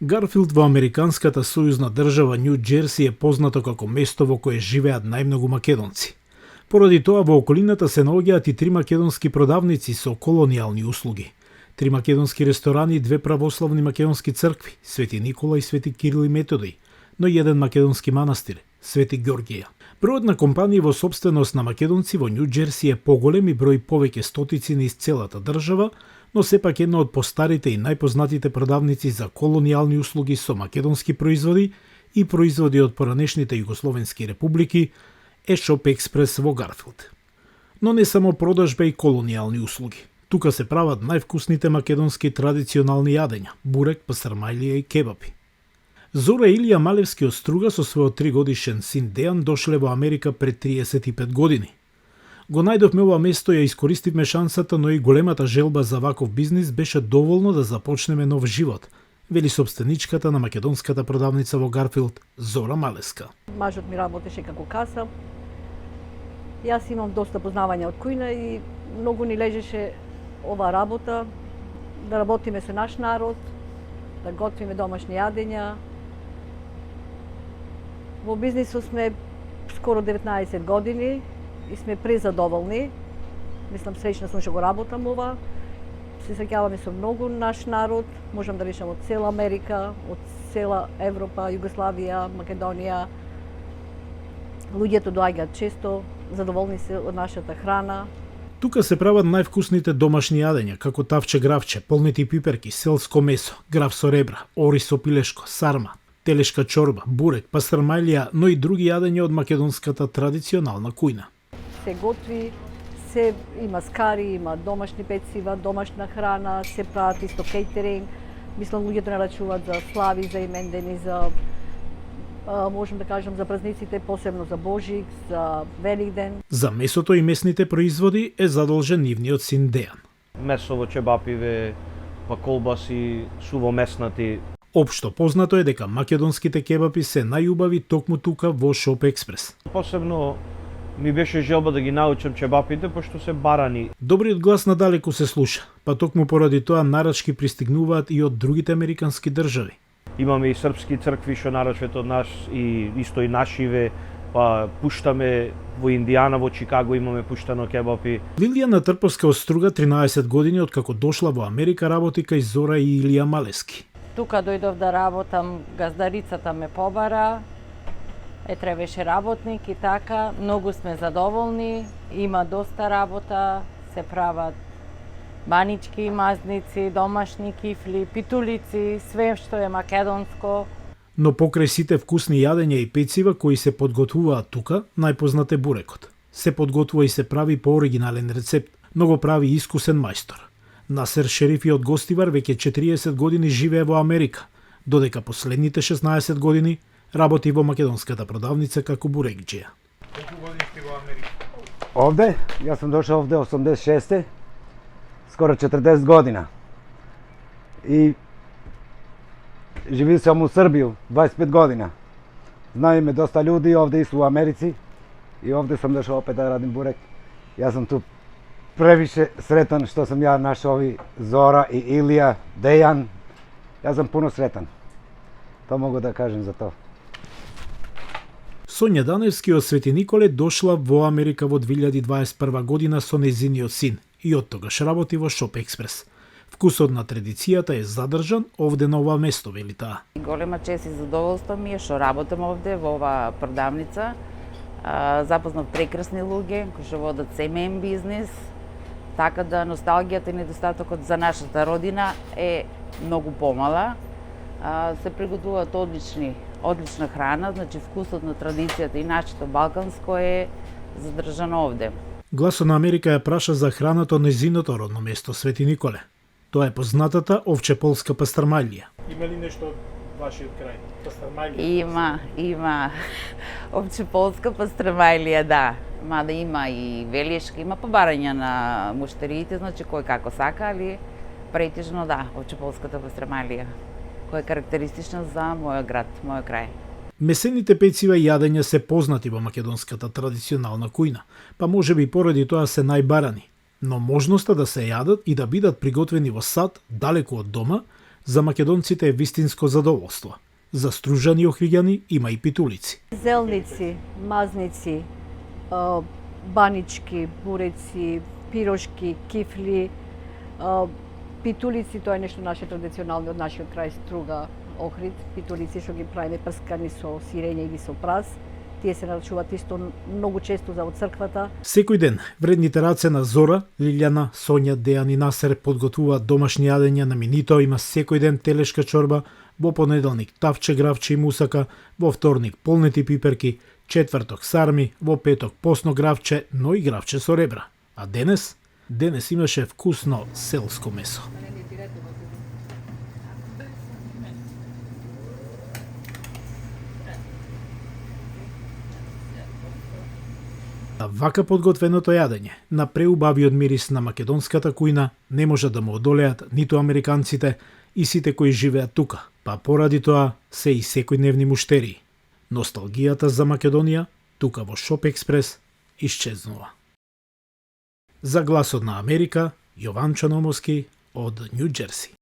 Гарфилд во американската сојузна држава Њу Џерси е познато како место во кое живеат најмногу македонци. Поради тоа во околината се наоѓаат и 3 македонски продавници со колонијални услуги, 3 македонски ресторани и 2 православни македонски цркви, Свети Никола и Свети Кирил и Методиј, но и 1 македонски манастир, Свети Ѓоргија. Бројот на компании во сопственост на македонци во Њу Џерси е поголем и брои повеќе стотици низ целата држава, но сепак една од постарите и најпознатите продавници за колонијални услуги со македонски производи и производи од поранешните југословенски републики е Шоп Експрес во Гарфилд. Но не само продажба и колонијални услуги. Тука се прават највкусните македонски традиционални јадења, бурек, пастрмајлија и кебапи. Зора и Илија Малевски од Струга со својот 3-годишен син Дејан дошле во Америка пред 35 години. Го најдовме ова место, ја искористивме шансата, но и големата желба за ваков бизнис беше доволно да започнеме нов живот, вели собственичката на македонската продавница во Гарфилд, Зора Малеска. Мажот ми работеше како каса. Јас имам доста познавања од кујна и многу ни лежеше ова работа, да работиме со наш народ, да готвиме домашни јадења. Во бизнисот сме скоро 19 години и сме презадоволни. Мислам, среќна сум што го работам ова. Се среќаваме со многу наш народ, можам да речам од цела Америка, од цела Европа, Југославија, Македонија. Луѓето доаѓаат често, задоволни се од нашата храна. Тука се прават највкусните домашни јадења, како тавче гравче, полнети пиперки, селско месо, грав со ребра, орис со пилешко, сарма, телешка чорба, бурек, пастрмајлија, но и други јадења од македонската традиционална кујна. Се готви, се има скари, има домашни пецива, домашна храна, се прават исто кейтеринг. Мислам, луѓето нарачуваат за слави, за имендени, за можем да кажем за празниците, посебно за Божик, за Великден. За месото и месните производи е задолжен нивниот син Дејан. Месово чебапиве, па колбаси, сувомеснати. Општо познато е дека македонските кебапи се најубави токму тука во Шоп Експрес. Посебно ми беше желба да ги научам чебапите, пошто се барани. Добриот глас надалеку се слуша, па токму поради тоа нарачки пристигнуваат и од другите американски држави. Имаме и српски цркви што нарачваат од нас и исто и нашиве, па пуштаме во Индијана, во Чикаго имаме пуштано кебапи. Лилијана Трповска од Струга 13 години откако дошла во Америка работи кај Зора и Илија Малески. Тука дојдов да работам, газдарицата ме побара, требаше работник и така, многу сме задоволни, има доста работа, се прават банички, мазници, домашни кифли, питулици, све што е македонско. Но покрај сите вкусни јадења и пецива кои се подготвуваат тука, најпознат е бурекот. Се подготвува и се прави по оригинален рецепт, но го прави искусен мајстор. Насер Шерифи од Гостивар веќе 40 години живее во Америка, додека последните 16 години работи во македонската продавница како бурекџија. Колку години сте во Америка? Овде? Јас сум дошao овде 86. Скоро 40 година. И живеел сам у Србију 25 година. Знае ме доста луѓе овде и у Америци. И овде сам дошao опет да радим бурек. Јас сум ту превише сретан што сум ја нашao ови Зора и Илија, Дејан. Јас сум пуно сретан. Тоа могу да кажем за тоа. Сонја Даневски од Свети Николе дошла во Америка во 2021 година со нејзиниот син и од тогаш работи во Шоп Експрес. Вкусот на традицијата е задржан овде на ова место, вели таа. Голема чест и задоволство ми е што работам овде во оваа продавница. Запознав прекрасни луѓе кои што водат семеен бизнис, така да носталгијата и недостатокот за нашата родина е многу помала. Се приготвуваат одлична храна, значи вкусот на традицијата и нашето балканско е задржано овде. Гласот на Америка ја праша за храната од нејзиното родно место Свети Николе. Тоа е познатата овчеполска пастрмајлија. Има ли нешто од вашиот крај? Пастрмајлија? Има овчеполска пастрмајлија, да. Мада има и велешка, има побарања на муштериите, значи кој како сака, али претежно да, овчеполската пастрмајлија, која е карактеристична за мојот град, мојот крај. Месените пецива и јадења се познати во македонската традиционална кујна, па можеби поради тоа се најбарани. Но можноста да се јадат и да бидат приготвени во сад, далеку од дома, за македонците е вистинско задоволство. За стружани охриѓани има и питулици. Зелници, мазници, банички, буреци, пирошки, кифли, питулици, тоа е нешто наше традиционално од нашиот крај Струга, Охрид. Питулици што ги правиме прскани со сирење или со прас. Тие се нарачуваат исто многу често за од црквата. Секој ден вредните раце на Зора, Лилјана, Сонја, Дејан и Насер подготвуваат домашни јадења на минито, има секој ден телешка чорба, во понеделник тавче, гравче и мусака, во вторник полнети пиперки, четврток сарми, во петок посно гравче, но и гравче со ребра. А денес? Денес имаше вкусно селско месо. А вака подготвеното јадење, на преубавиот мирис на македонската кујна, не може да му одолеат ниту американците и сите кои живеат тука, па поради тоа се и секојдневни муштерии. Носталгијата за Македонија, тука во Шоп Експрес, исчезнува. За гласот на Америка, Јован Чаномовски од Њу Џерси.